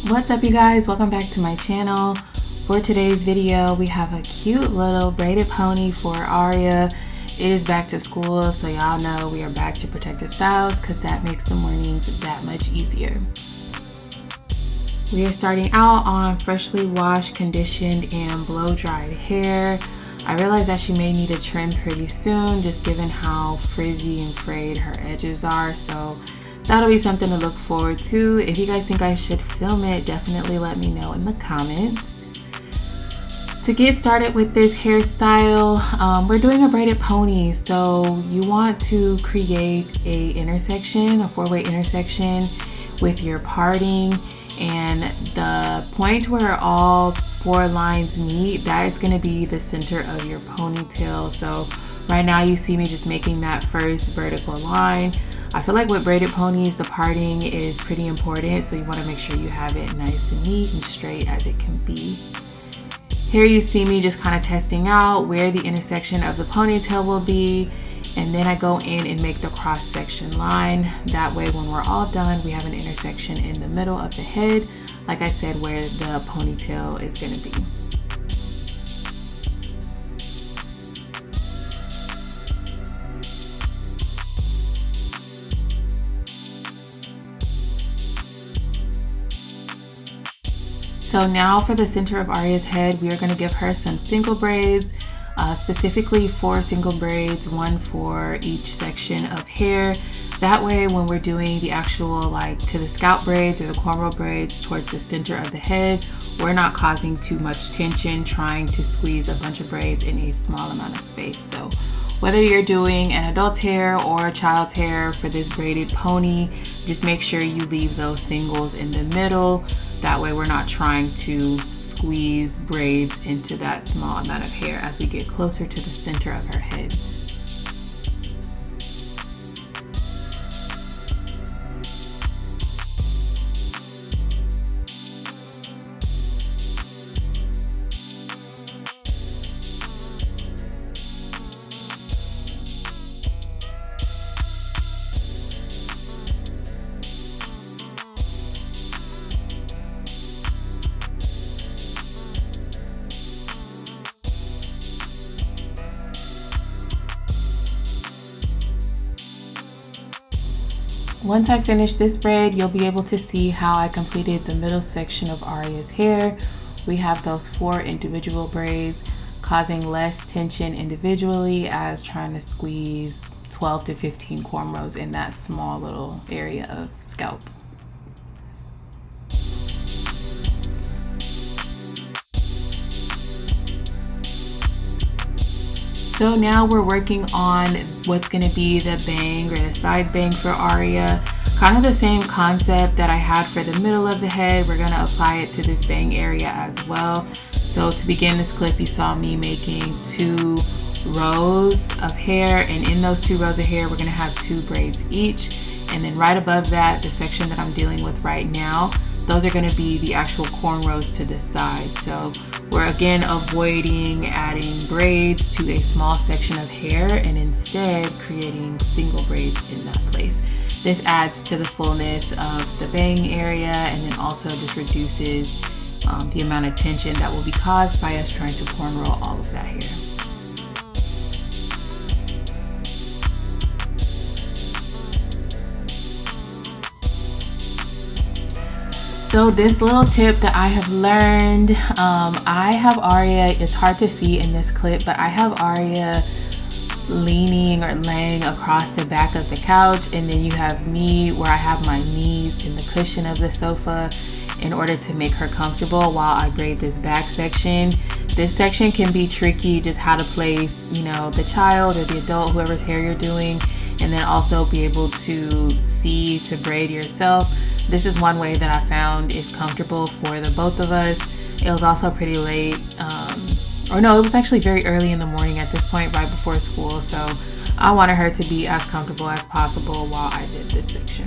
What's up, you guys? Welcome back to my channel. For today's video, we have a cute little braided pony for Aria. It is back to school, so y'all know we are back to protective styles because that makes the mornings that much easier. We are starting out on freshly washed, conditioned, and blow-dried hair. I realized that she may need a trim pretty soon, just given how frizzy and frayed her edges are, so that'll be something to look forward to. If you guys think I should film it, definitely let me know in the comments. To get started with this hairstyle, we're doing a braided pony, so you want to create a intersection, a four-way intersection with your parting, and the point where all four lines meet, that is going to be the center of your ponytail. So right now you see me just making that first vertical line. I feel like with braided ponies, the parting is pretty important, so you want to make sure you have it nice and neat and straight as it can be. Here you see me just kind of testing out where the intersection of the ponytail will be, and then I go in and make the cross section line. That way when we're all done, we have an intersection in the middle of the head, like I said, where the ponytail is going to be. So now for the center of Aria's head, we are going to give her some single braids, specifically 4 single braids, 1 for each section of hair. That way when we're doing the actual like to the scalp braids or the cornrow braids towards the center of the head, we're not causing too much tension trying to squeeze a bunch of braids in a small amount of space. So whether you're doing an adult's hair or a child's hair for this braided pony, just make sure you leave those singles in the middle. That way we're not trying to squeeze braids into that small amount of hair as we get closer to the center of her head. Once I finish this braid, you'll be able to see how I completed the middle section of Aria's hair. We have those 4 individual braids causing less tension individually as trying to squeeze 12 to 15 cornrows in that small little area of scalp. So now we're working on what's going to be the bang or the side bang for Aria. Kind of the same concept that I had for the middle of the head. We're going to apply it to this bang area as well. So to begin this clip, you saw me making 2 rows of hair, and in those 2 rows of hair, we're going to have 2 braids each. And then right above that, the section that I'm dealing with right now, those are going to be the actual cornrows to the side. So we're again avoiding adding braids to a small section of hair and instead creating single braids in that place. This adds to the fullness of the bang area and then also just reduces the amount of tension that will be caused by us trying to cornrow all of that hair. So this little tip that I have learned, I have Aria, it's hard to see in this clip, but I have Aria leaning or laying across the back of the couch, and then you have me where I have my knees in the cushion of the sofa in order to make her comfortable while I braid this back section. This section can be tricky, just how to place, you know, the child or the adult, whoever's hair you're doing, and then also be able to see to braid yourself. This is one way that I found is comfortable for the both of us. It was also pretty late, or no, it was actually very early in the morning at this point, right before school. So I wanted her to be as comfortable as possible while I did this section.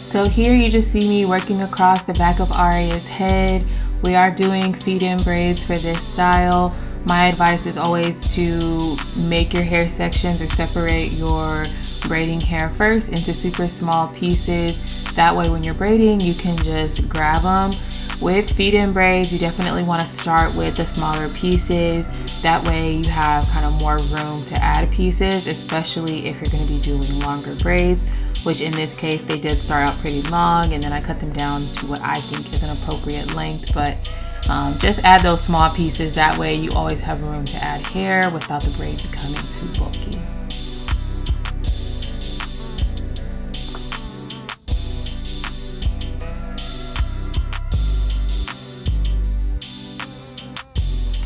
So here you just see me working across the back of Aria's head. We are doing feed-in braids for this style. My advice is always to make your hair sections or separate your braiding hair first into super small pieces. That way when you're braiding, you can just grab them. With feed-in braids, you definitely want to start with the smaller pieces. That way you have kind of more room to add pieces, especially if you're going to be doing longer braids, which in this case, they did start out pretty long, and then I cut them down to what I think is an appropriate length. But just add those small pieces. That way you always have room to add hair without the braid becoming too bulky.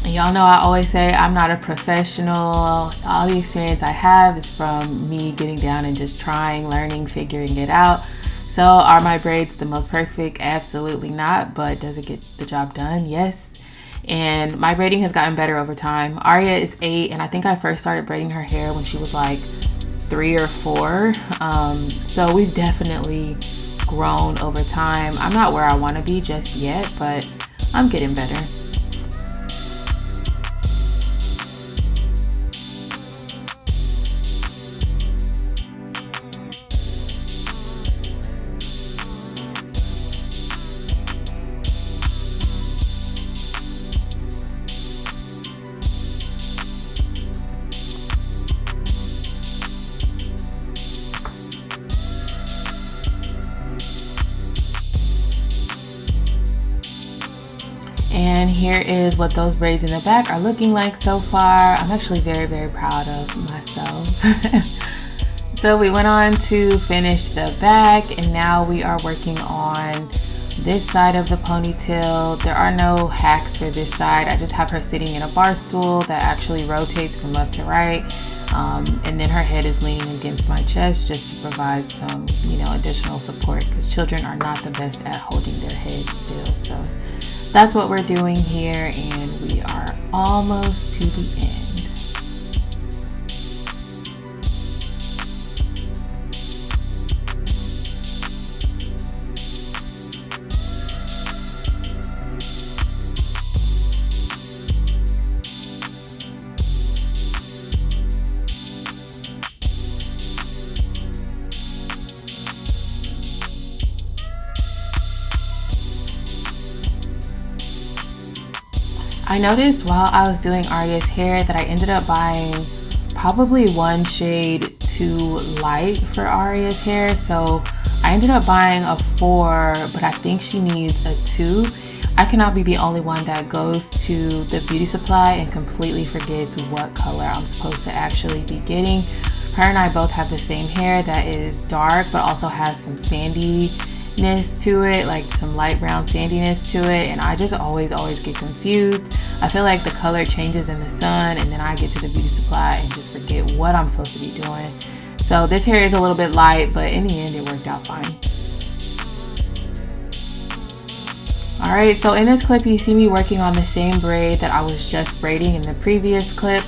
Y'all know I always say I'm not a professional. All the experience I have is from me getting down and just trying, learning, figuring it out. So are my braids the most perfect? Absolutely not. But does it get the job done? Yes. And my braiding has gotten better over time. Aria is 8, and I think I first started braiding her hair when she was like 3 or 4. So we've definitely grown over time. I'm not where I want to be just yet, but I'm getting better. And here is what those braids in the back are looking like so far. I'm actually very, very proud of myself. So we went on to finish the back, and now we are working on this side of the ponytail. There are no hacks for this side. I just have her sitting in a bar stool that actually rotates from left to right. And then her head is leaning against my chest just to provide some, additional support, because children are not the best at holding their heads still. So that's what we're doing here, and we are almost to the end. I noticed while I was doing Aria's hair that I ended up buying probably one shade too light for Aria's hair. So I ended up buying a 4, but I think she needs a 2. I cannot be the only one that goes to the beauty supply and completely forgets what color I'm supposed to actually be getting. Her and I both have the same hair that is dark, but also has some sandiness to it, like some light brown sandiness to it, and I just always get confused. I feel like the color changes in the sun, and then I get to the beauty supply and just forget what I'm supposed to be doing. So this hair is a little bit light, but in the end it worked out fine. Alright, so in this clip you see me working on the same braid that I was just braiding in the previous clip.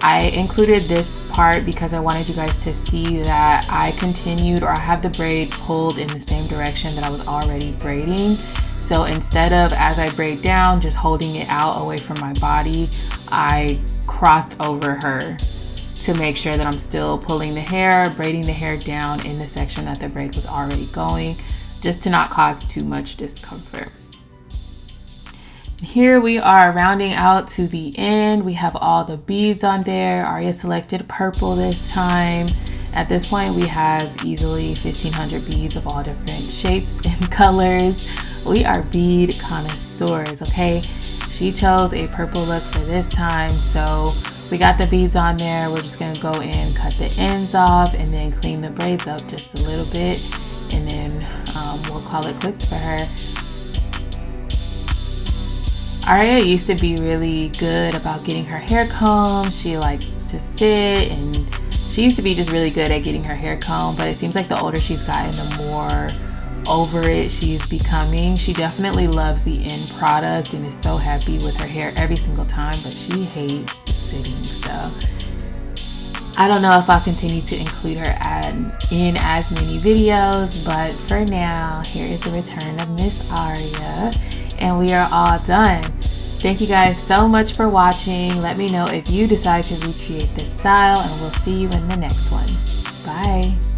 I included this part because I wanted you guys to see that I continued, or I have the braid pulled in the same direction that I was already braiding. So instead of, as I braid down, just holding it out away from my body, I crossed over her to make sure that I'm still pulling the hair, braiding the hair down in the section that the braid was already going, just to not cause too much discomfort. Here we are rounding out to the end. We have all the beads on there. Aria selected purple this time. At this point, we have easily 1,500 beads of all different shapes and colors. We are bead connoisseurs, okay? She chose a purple look for this time, so we got the beads on there. We're just gonna go in, cut the ends off, and then clean the braids up just a little bit, and then we'll call it quits for her. Aria used to be really good about getting her hair combed. She liked to sit, and she used to be just really good at getting her hair combed, but it seems like the older she's gotten, the more over it she's becoming. She definitely loves the end product and is so happy with her hair every single time, but she hates sitting. So I don't know if I'll continue to include her in as many videos, but for now, here is the return of Miss Aria, and we are all done. Thank you guys so much for watching. Let me know if you decide to recreate this style, and we'll see you in the next one. Bye.